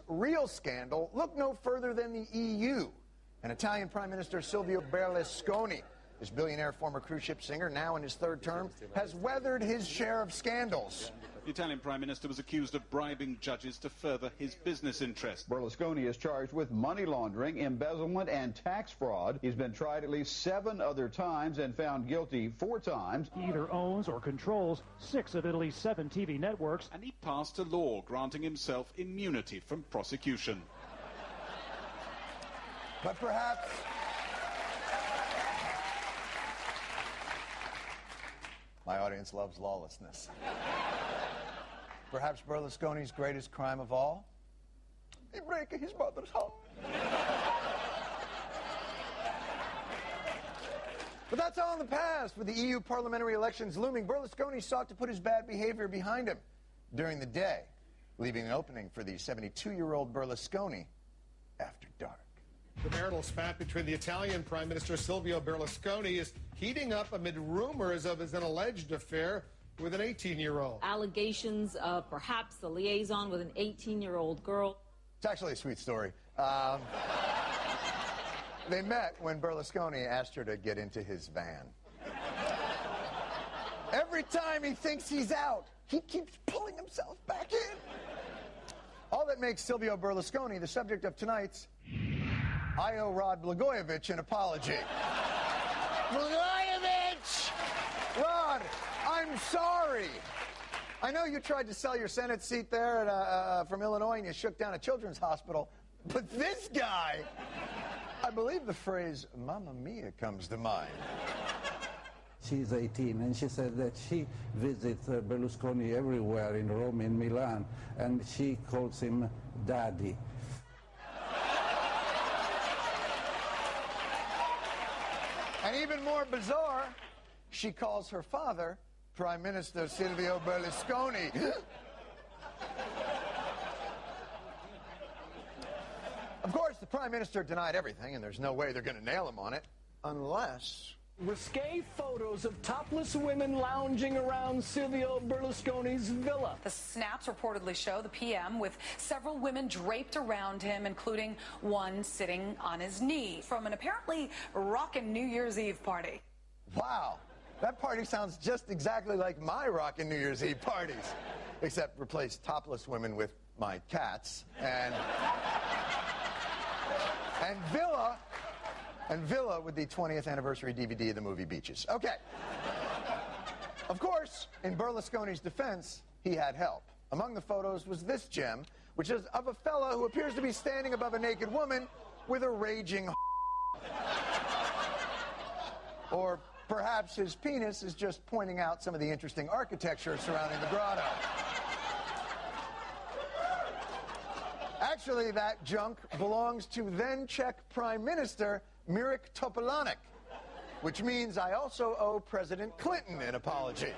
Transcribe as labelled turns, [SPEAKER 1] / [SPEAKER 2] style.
[SPEAKER 1] real scandal, look no further than the EU. And Italian Prime Minister Silvio Berlusconi, this billionaire former cruise ship singer, now in his third term, has weathered his share of scandals.
[SPEAKER 2] The Italian Prime Minister was accused of bribing judges to further his business interests.
[SPEAKER 3] Berlusconi is charged with money laundering, embezzlement, and tax fraud. He's been tried at least 7 other times and found guilty 4 times.
[SPEAKER 4] He either owns or controls 6 of Italy's 7 TV networks.
[SPEAKER 2] And he passed a law granting himself immunity from prosecution.
[SPEAKER 1] But perhaps my audience loves lawlessness. Perhaps Berlusconi's greatest crime of all? He breaking his mother's heart. But that's all in the past. With the EU parliamentary elections looming, Berlusconi sought to put his bad behavior behind him during the day, leaving an opening for the 72-year-old Berlusconi after dark.
[SPEAKER 5] The marital spat between the Italian Prime Minister Silvio Berlusconi is heating up amid rumors of an alleged affair with an 18-year-old.
[SPEAKER 6] Allegations of perhaps a liaison with an 18-year-old girl.
[SPEAKER 1] It's actually a sweet story. They met when Berlusconi asked her to get into his van. Every time he thinks he's out, he keeps pulling himself back in. All that makes Silvio Berlusconi the subject of tonight's I owe Rod Blagojevich an apology. Blagojevich! Rod, I'm sorry. I know you tried to sell your Senate seat there at, from Illinois and you shook down a children's hospital, but this guy, I believe the phrase Mamma Mia comes to mind.
[SPEAKER 7] She's 18, and she said that she visits Berlusconi everywhere in Rome, in Milan, and she calls him Daddy.
[SPEAKER 1] And even more bizarre, she calls her father Prime Minister Silvio Berlusconi. Of course, the Prime Minister denied everything, and there's no way they're going to nail him on it, unless...
[SPEAKER 8] Risque photos of topless women lounging around Silvio Berlusconi's villa.
[SPEAKER 9] The snaps reportedly show the PM with several women draped around him, including one sitting on his knee, from an apparently rockin' New Year's Eve party.
[SPEAKER 1] Wow, that party sounds just exactly like my rockin' New Year's Eve parties, except replace topless women with my cats, and Villa with the 20th anniversary DVD of the movie Beaches. Okay. Of course, in Berlusconi's defense, he had help. Among the photos was this gem, which is of a fella who appears to be standing above a naked woman with a raging Or perhaps his penis is just pointing out some of the interesting architecture surrounding the grotto. Actually, that junk belongs to then Czech Prime Minister Mirek Topolánek, which means I also owe President Clinton an apology.